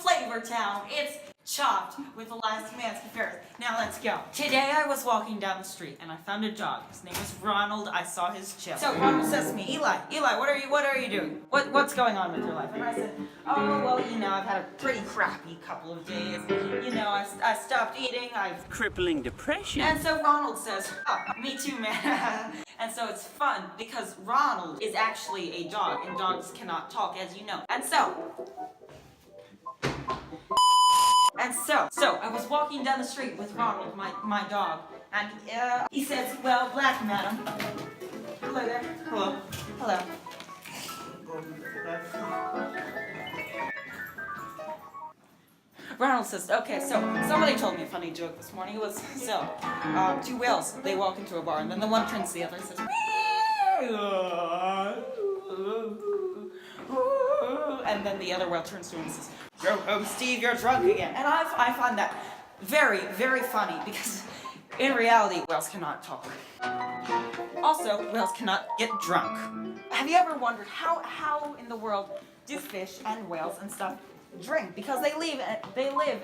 Flavor Town. It's Chopped with Elias Mansky Ferris. Now let's go. Today I was walking down the street and I found a dog. His name was Ronald. I saw his chip. So Ronald says to me, Eli, what are you doing? What's going on with your life? And I said, oh, well, I've had a pretty crappy couple of days. I stopped eating. I've crippling depression. And so Ronald says, oh, me too, man. And so it's fun because Ronald is actually a dog and dogs cannot talk, as you know. And so I was walking down the street with Ronald, my dog, and he says, well, black madam. Hello there. Hello. Ronald says, okay, so somebody told me a funny joke this morning. It was, two whales, they walk into a bar, and then the one turns to the other and says, and then the other whale turns to him and says, go home, Steve, you're drunk again. And I find that very, very funny because in reality, whales cannot talk. Also, whales cannot get drunk. Have you ever wondered how in the world do fish and whales and stuff drink? Because they live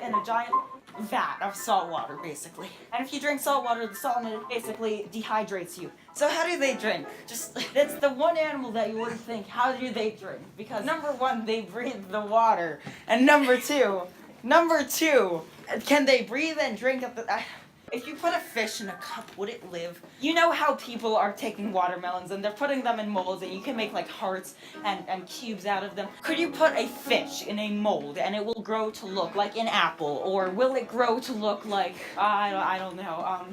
in a giant vat of salt water, basically. And if you drink salt water, the salt in it basically dehydrates you. So how do they drink? That's the one animal that you wouldn't think, how do they drink? Because number one, they breathe the water. And number two, can they breathe and drink at the... If you put a fish in a cup, would it live? You know how people are taking watermelons and they're putting them in molds and you can make like hearts and cubes out of them. Could you put a fish in a mold and it will grow to look like an apple? Or will it grow to look like, I don't know,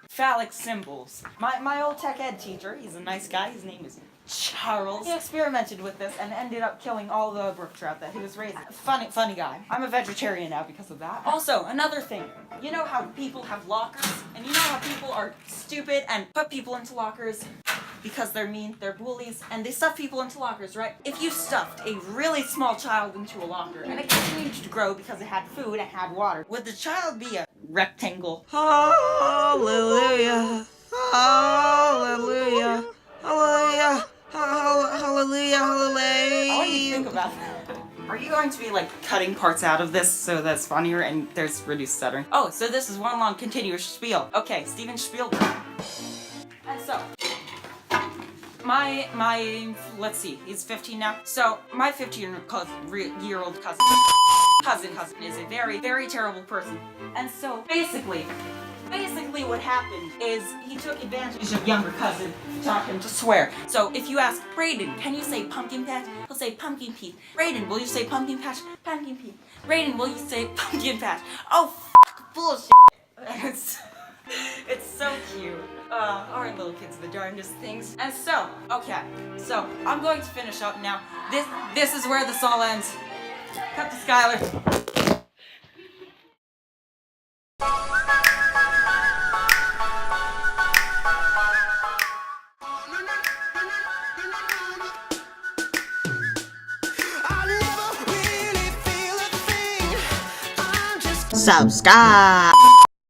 phallic symbols? My old tech ed teacher, he's a nice guy, his name is Charles. He experimented with this and ended up killing all the brook trout that he was raising. Funny guy. I'm a vegetarian now because of that. Also, another thing. You know how people have lockers? And you know how people are stupid and put people into lockers because they're mean, they're bullies, and they stuff people into lockers, right? If you stuffed a really small child into a locker and it continued to grow because it had food and had water, would the child be a rectangle? Hallelujah. Hallelujah. Hallelujah. Hallelujah, hallelujah. I want you to think about that. Are you going to be like cutting parts out of this so that's funnier and there's reduced stuttering? Oh, so this is one long continuous spiel. Okay, Steven Spielberg. And so, let's see, he's 15 now. So, my 15-year-old cousin is a very, very terrible person. And so, basically what happened is he took advantage of younger cousin to taught him to swear. So if you ask Brayden, can you say pumpkin patch? He'll say pumpkin pea. Brayden, will you say pumpkin patch? Pumpkin pea. Brayden, will you say pumpkin patch? Oh, bullshit. It's so cute. Aren't little kids the darndest things? And so, okay, so I'm going to finish up now. This is where this all ends. Cut to Skylar. Subscribe.